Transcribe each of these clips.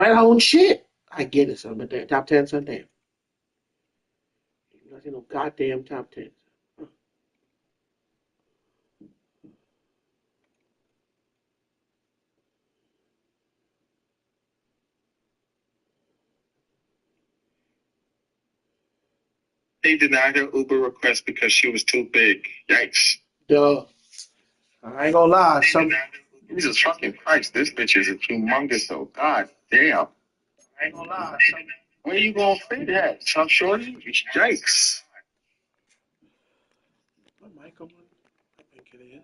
My own shit. I get it, son, but the top 10, son, damn. You know, goddamn top 10. They denied her Uber request because she was too big. Yikes. Duh. I ain't gonna lie. Jesus fucking Christ, this bitch is humongous though. God damn. I ain't gonna lie. Where you gonna fit that? Some shorty? Yikes. My mic on? I think it is.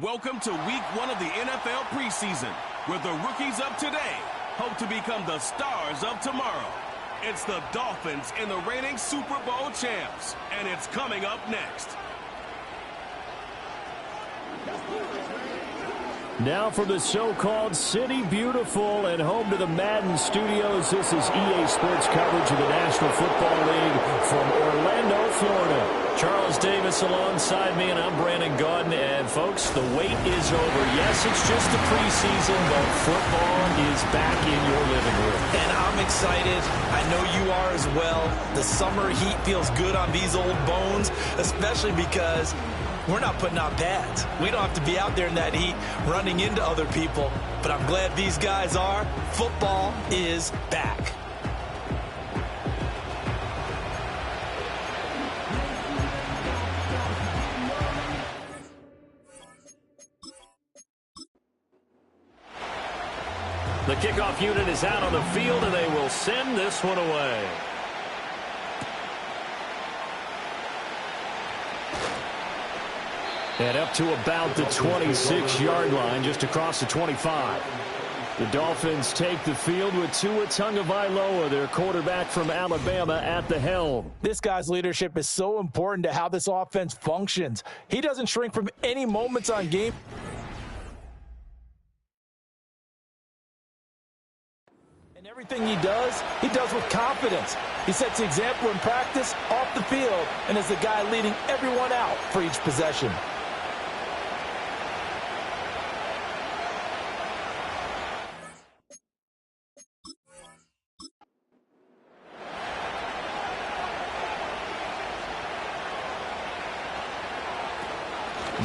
Welcome to week 1 of the NFL preseason, where the rookies of today hope to become the stars of tomorrow. It's the Dolphins and the reigning Super Bowl champs, and it's coming up next. Now from the so-called City Beautiful and home to the Madden studios, this is EA Sports coverage of the National Football League from Orlando, Florida. Charles Davis alongside me, and I'm Brandon Gaudin. And, folks, the wait is over. Yes, it's just the preseason, but football is back in your living room. And I'm excited. I know you are as well. The summer heat feels good on these old bones, especially because we're not putting on pads. We don't have to be out there in that heat running into other people. But I'm glad these guys are. Football is back. kickoff unit is out on the field, and they will send this one away. And up to about the 26-yard line, just across the 25. The Dolphins take the field with Tua Tagovailoa, their quarterback from Alabama, at the helm. This guy's leadership is so important to how this offense functions. He doesn't shrink from any moments on game. And everything he does with confidence. He sets the example in practice, off the field, and is the guy leading everyone out for each possession.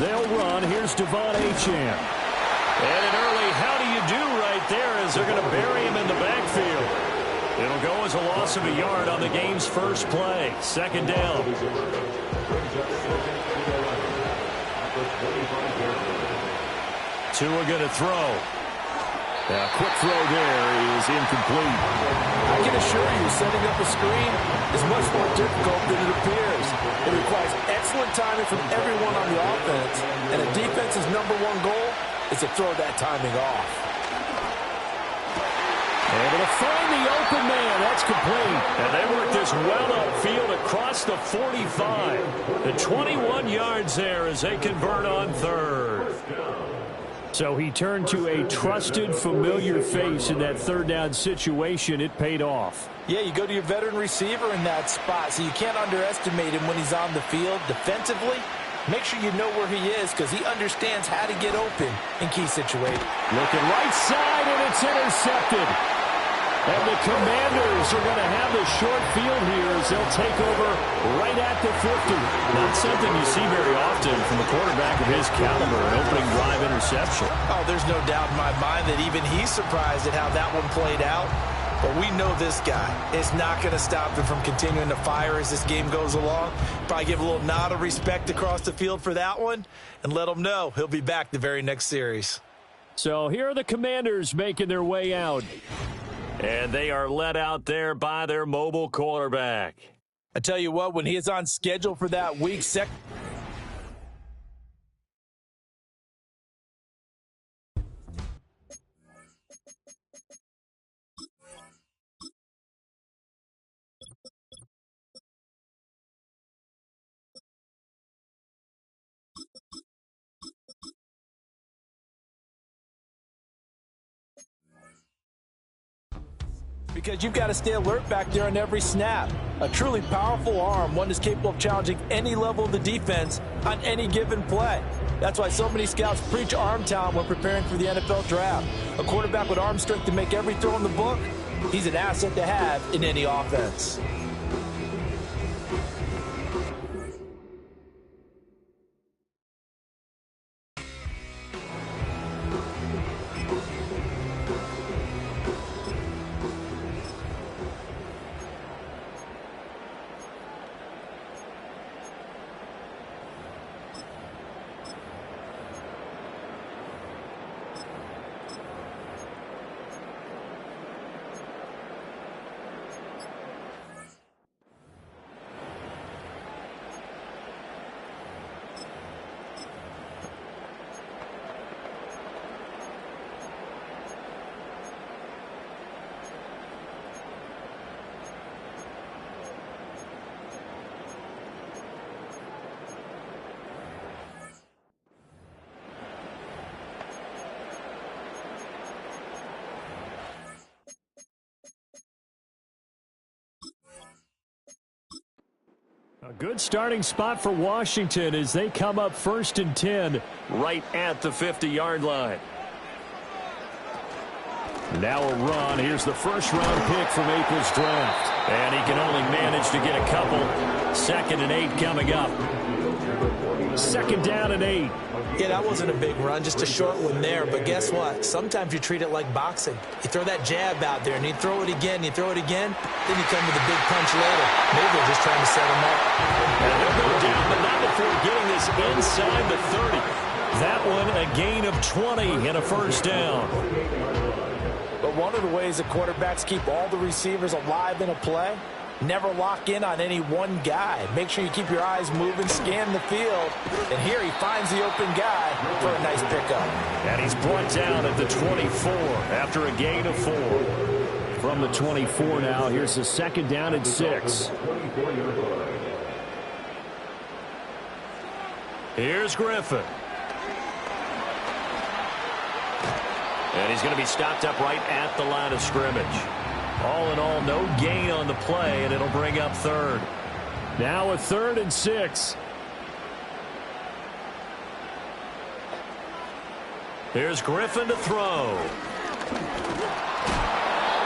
They'll run. Here's Devon Achane. And an early how do you do right there as they're going to bury him in the backfield. It'll go as a loss of a yard on the game's first play. Second down. Tua going to throw. A quick throw there is incomplete. I can assure you, setting up a screen is much more difficult than it appears. It requires excellent timing from everyone on the offense, and a defense's number one goal is to throw that timing off. Able to find the open man. That's complete. And they work this well upfield across the 45. The 21 yards there as they convert on third. So he turned to a trusted, familiar face in that third down situation. It paid off. Yeah, you go to your veteran receiver in that spot, so you can't underestimate him when he's on the field. Defensively, make sure you know where he is because he understands how to get open in key situations. Looking right side, and it's intercepted. And the Commanders are going to have the short field here as they'll take over right at the 50. Not something you see very often from a quarterback of his caliber, an opening drive interception. Oh, there's no doubt in my mind that even he's surprised at how that one played out. But we know this guy is not going to stop him from continuing to fire as this game goes along. Probably give a little nod of respect across the field for that one and let him know he'll be back the very next series. So here are the Commanders making their way out. And they are led out there by their mobile quarterback. I tell you what, when he is on schedule for that week, because you've got to stay alert back there on every snap. A truly powerful arm, one that's capable of challenging any level of the defense on any given play. That's why so many scouts preach arm talent when preparing for the NFL draft. A quarterback with arm strength to make every throw in the book, he's an asset to have in any offense. A good starting spot for Washington as they come up 1st and 10 right at the 50-yard line. Now a run. Here's the first-round pick from April's draft. And he can only manage to get a couple. 2nd and 8 coming up. 2nd down and 8. Yeah, that wasn't a big run, just a short one there. But guess what? Sometimes you treat it like boxing. You throw that jab out there, and you throw it again, you throw it again, then you come with a big punch later. Maybe they're just trying to set him up. And they'll go down, but not before getting this inside the 30. That one a gain of 20 and a first down. But one of the ways that quarterbacks keep all the receivers alive in a play, never lock in on any one guy. Make sure you keep your eyes moving, scan the field. And here he finds the open guy for a nice pickup. And he's brought down at the 24 after a gain of 4. From the 24 now, here's the second down and 6. Here's Griffin. And he's going to be stopped up right at the line of scrimmage. All in all, no gain on the play, and it'll bring up third. Now a 3rd and 6. Here's Griffin to throw.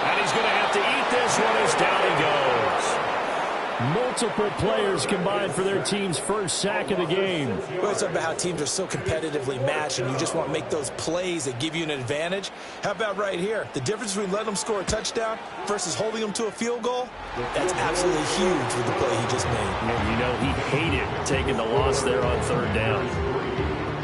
And he's going to have to eat this one as down he goes. Multiple players combined for their team's first sack of the game. We always talk about how teams are so competitively matched and you just want to make those plays that give you an advantage. How about right here? The difference between letting them score a touchdown versus holding them to a field goal, that's absolutely huge with the play he just made. And you know he hated taking the loss there on 3rd down.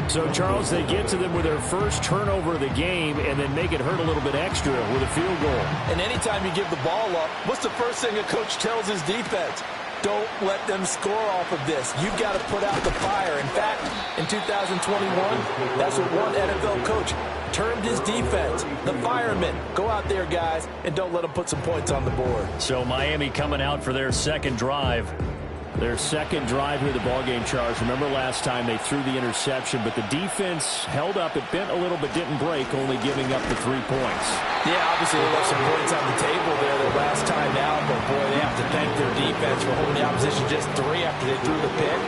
So, Charles, they get to them with their first turnover of the game and then make it hurt a little bit extra with a field goal. And anytime you give the ball up, what's the first thing a coach tells his defense? Don't let them score off of this. You've got to put out the fire. In fact, in 2021, that's what one NFL coach termed his defense, the firemen. Go out there, guys, and don't let them put some points on the board. So, Miami coming out for their second drive. Their second drive here, the ballgame, Charles. Remember last time they threw the interception, but the defense held up. It bent a little but didn't break, only giving up the 3 points. Yeah, obviously they left some points on the table there the last time out, but boy, they have to thank their defense for holding the opposition just 3 after they threw the pick.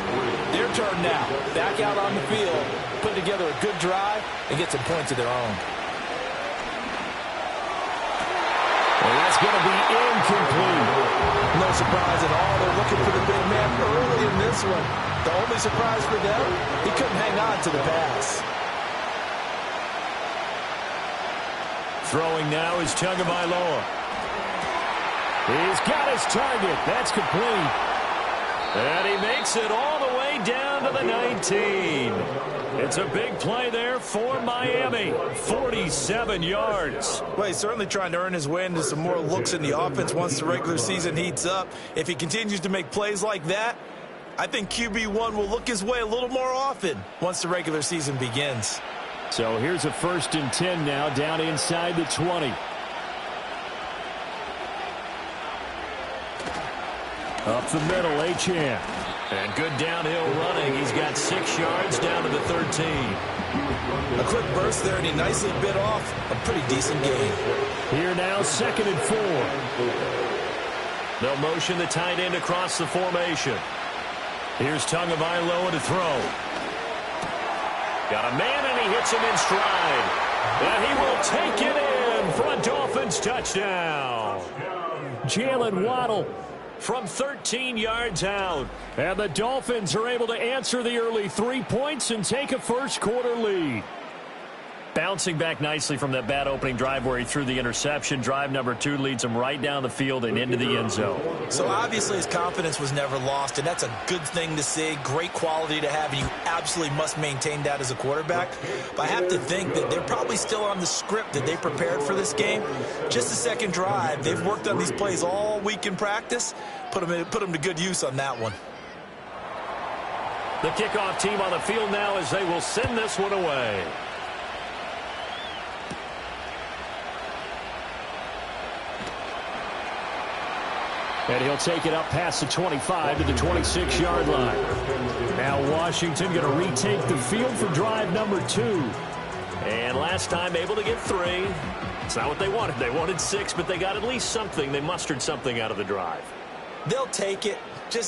Their turn now. Back out on the field, put together a good drive, and get some points of their own. And that's going to be incomplete. No surprise at all. They're looking for the big man early in this one. The only surprise for them, he couldn't hang on to the pass. Throwing now is Tagovailoa. He's got his target. That's complete. And he makes it all the way down to the 19. It's a big play there for Miami. 47 yards. Well, he's certainly trying to earn his way into some more looks in the offense once the regular season heats up. If he continues to make plays like that, I think QB1 will look his way a little more often once the regular season begins. So here's a 1st and 10 now, down inside the 20. Up the middle, Achane. And good downhill running. He's got 6 yards down to the 13. A quick burst there, and he nicely bit off a pretty decent gain. Here now, 2nd and 4. They'll motion the tight end across the formation. Here's Tagovailoa to throw. Got a man, and he hits him in stride. And he will take it in for a Dolphins touchdown. Jalen Waddle from 13 yards out. And the Dolphins are able to answer the early 3 points and take a first-quarter lead. Bouncing back nicely from that bad opening drive where he threw the interception. Drive number 2 leads him right down the field and into the end zone. So obviously his confidence was never lost, and that's a good thing to see. Great quality to have, and you absolutely must maintain that as a quarterback. But I have to think that they're probably still on the script that they prepared for this game. Just the second drive. They've worked on these plays all week in practice. Put them to good use on that one. The kickoff team on the field now as they will send this one away. And he'll take it up past the 25 to the 26-yard line. Now Washington going to retake the field for drive number 2. And last time able to get 3. It's not what they wanted. They wanted 6, but they got at least something. They mustered something out of the drive. They'll take it.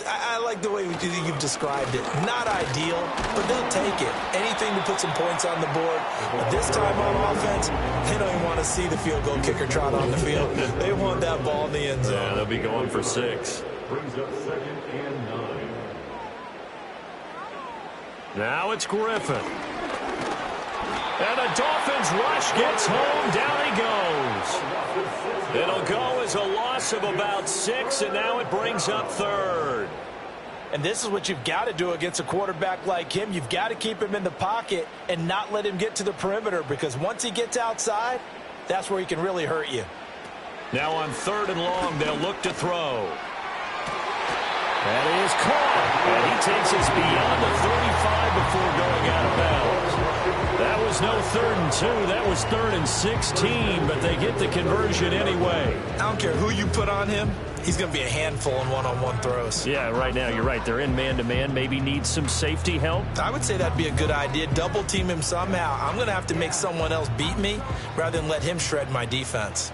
I like the way you've described it. Not ideal, but they'll take it. Anything to put some points on the board. But this time on offense, they don't even want to see the field goal kicker trot on the field. They want that ball in the end zone. Yeah, they'll be going for 6. Now it's Griffin. And the Dolphins rush gets home. Down he goes. It'll go as a loss of about 6, and now it brings up 3rd. And this is what you've got to do against a quarterback like him. You've got to keep him in the pocket and not let him get to the perimeter, because once he gets outside, That's where he can really hurt you. Now on 3rd and long, they'll look to throw. That is caught, and he takes us beyond the 35 before going out of bounds. That was no 3rd and 2. That was 3rd and 16, but they get the conversion anyway. I don't care who you put on him. He's going to be a handful in one-on-one throws. Yeah, right now, you're right. They're in man-to-man. Maybe need some safety help. I would say that'd be a good idea. Double team him somehow. I'm going to have to make someone else beat me rather than let him shred my defense.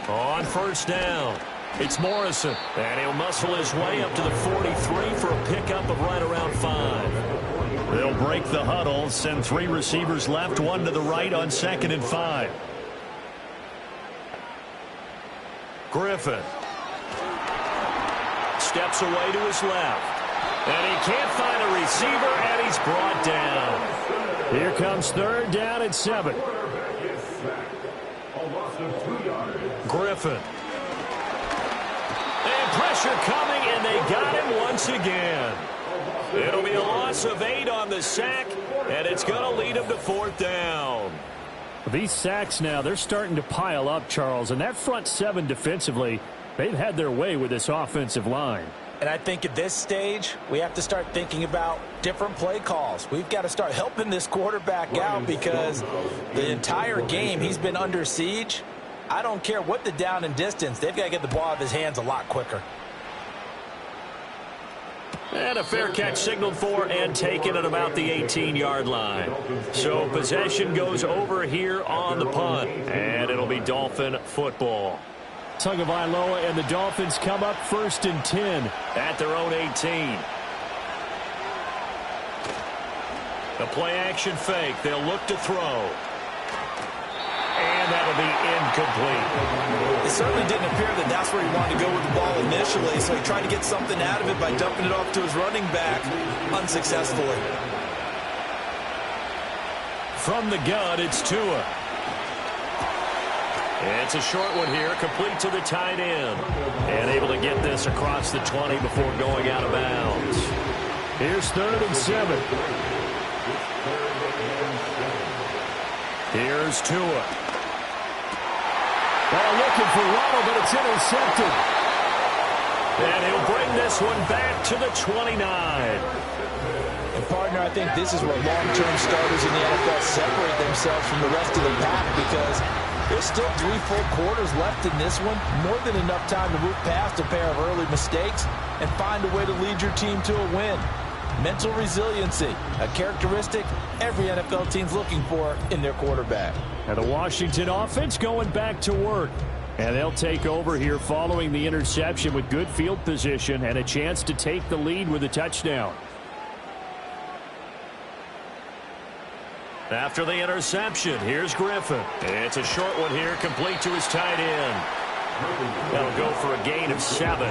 On 1st down, it's Morrison. And he'll muscle his way up to the 43 for a pickup of right around 5. They'll break the huddle, send 3 receivers left, 1 to the right on 2nd and 5. Griffin steps away to his left. And he can't find a receiver, and he's brought down. Here comes 3rd down and 7. Griffin. And pressure coming, and they got him once again. It'll be a loss of 8 on the sack, and it's going to lead him to 4th down. These sacks now, they're starting to pile up, Charles, and that front 7 defensively, they've had their way with this offensive line. And I think at this stage, we have to start thinking about different play calls. We've got to start helping this quarterback out because the entire game he's been under siege. I don't care what the down and distance. They've got to get the ball out of his hands a lot quicker. And a fair catch signaled for and taken at about the 18-yard line. So possession goes over here on the punt, and it'll be Dolphin football. Tagovailoa and the Dolphins come up 1st and 10 at their own 18. The play-action fake. They'll look to throw. And that'll be incomplete. It certainly didn't appear that that's where he wanted to go with the ball initially, so he tried to get something out of it by dumping it off to his running back unsuccessfully. From the gun, it's Tua. It's a short one here, complete to the tight end. And able to get this across the 20 before going out of bounds. Here's 3rd and 7. Here's Tua. Looking for Ronald, but it's intercepted. And he'll bring this one back to the 29. And, partner, I think this is where long-term starters in the NFL separate themselves from the rest of the pack because there's still 3 full quarters left in this one. More than enough time to move past a pair of early mistakes and find a way to lead your team to a win. Mental resiliency, a characteristic every NFL team's looking for in their quarterback. And the Washington offense going back to work. And they'll take over here following the interception with good field position and a chance to take the lead with a touchdown. After the interception, here's Griffin. It's a short one here, complete to his tight end. That'll go for a gain of 7,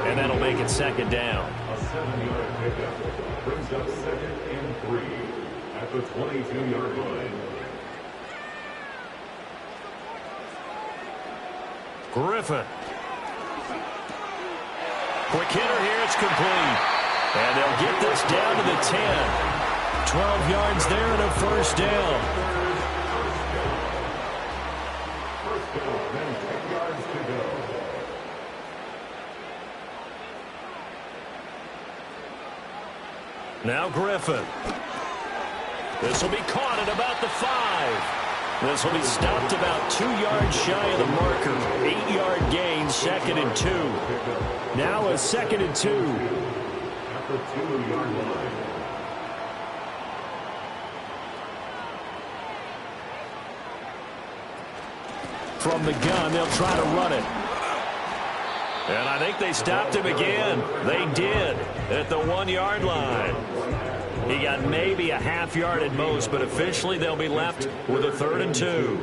and that'll make it 2nd down. A 7-yard pickup brings up 2nd and 3 at the 22-yard line. Griffin. Quick hitter here, it's complete. And they'll get this down to the 10. 12 yards there and a 1st down. First down and 10 yards to go. Now Griffin. This will be caught at about the 5. This will be stopped about 2 yards shy of the marker. 8-yard gain, 2nd and 2. Now a 2nd and 2. At the 2-yard line. From the gun, they'll try to run it. And I think they stopped him again. They did at the 1-yard line. He got maybe a half yard at most, but officially they'll be left with a 3rd and 2.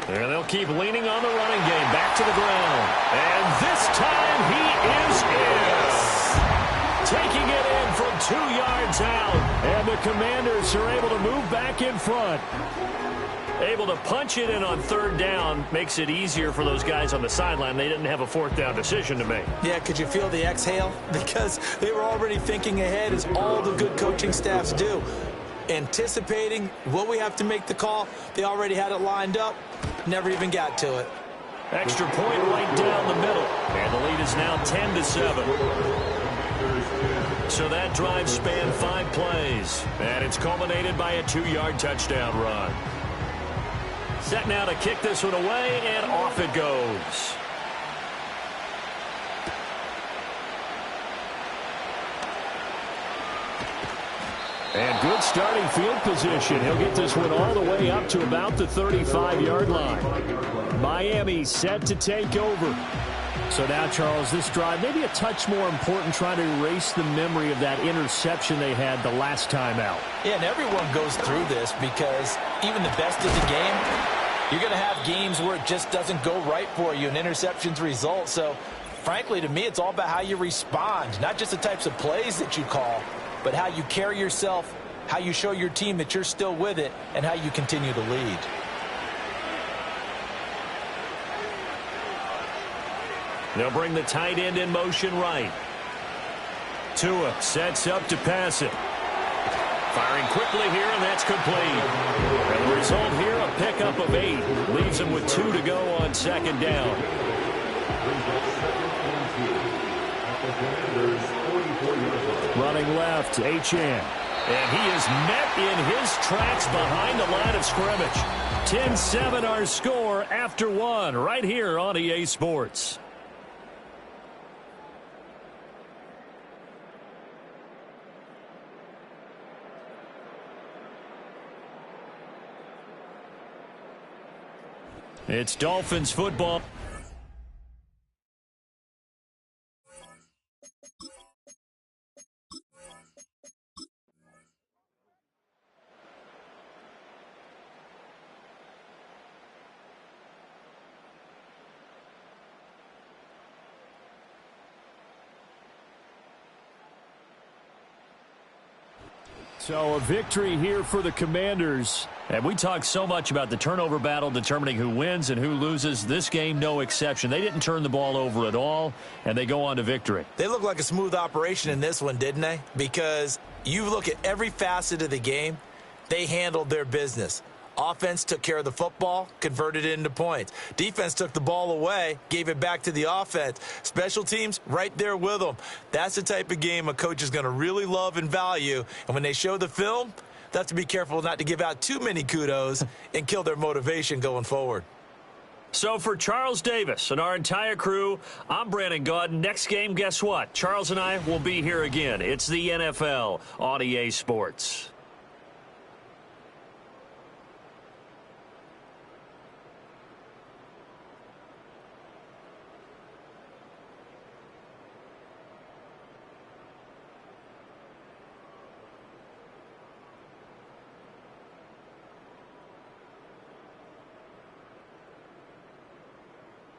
And they'll keep leaning on the running game. Back to the ground. And this time he is in. Taking it in from 2 yards out. And the Commanders are able to move back in front. Able to punch it in on third down makes it easier for those guys on the sideline. They didn't have a fourth down decision to make. Yeah, could you feel the exhale? Because they were already thinking ahead, as all the good coaching staffs do. Anticipating what we have to make the call. They already had it lined up. Never even got to it. Extra point right down the middle. And the lead is now 10-7. So that drive spanned 5 plays. And it's culminated by a 2-yard touchdown run. Set now to kick this one away, and off it goes. And good starting field position. He'll get this one all the way up to about the 35-yard line. Miami set to take over. So now, Charles, this drive maybe a touch more important, trying to erase the memory of that interception they had the last time out. Yeah, and everyone goes through this because even the best of the game, you're going to have games where it just doesn't go right for you, and interceptions result. So, frankly, to me, it's all about how you respond, not just the types of plays that you call, but how you carry yourself, how you show your team that you're still with it, and how you continue to lead. They'll bring the tight end in motion right. Tua sets up to pass it. Firing quickly here, and that's complete. And the result here, a pickup of 8. Leaves him with 2 to go on second down. Running left, Achane. And he is met in his tracks behind the line of scrimmage. 10-7 our score after 1 right here on EA Sports. It's Dolphins football. So a victory here for the Commanders. And we talked so much about the turnover battle determining who wins and who loses. This game, no exception. They didn't turn the ball over at all, and they go on to victory. They look like a smooth operation in this one, didn't they? Because you look at every facet of the game, they handled their business. Offense took care of the football, converted it into points. Defense took the ball away, gave it back to the offense. Special teams, right there with them. That's the type of game a coach is going to really love and value. And when they show the film, they have to be careful not to give out too many kudos and kill their motivation going forward. So for Charles Davis and our entire crew, I'm Brandon Gaudin. Next game, guess what? Charles and I will be here again. It's the NFL on EA Sports.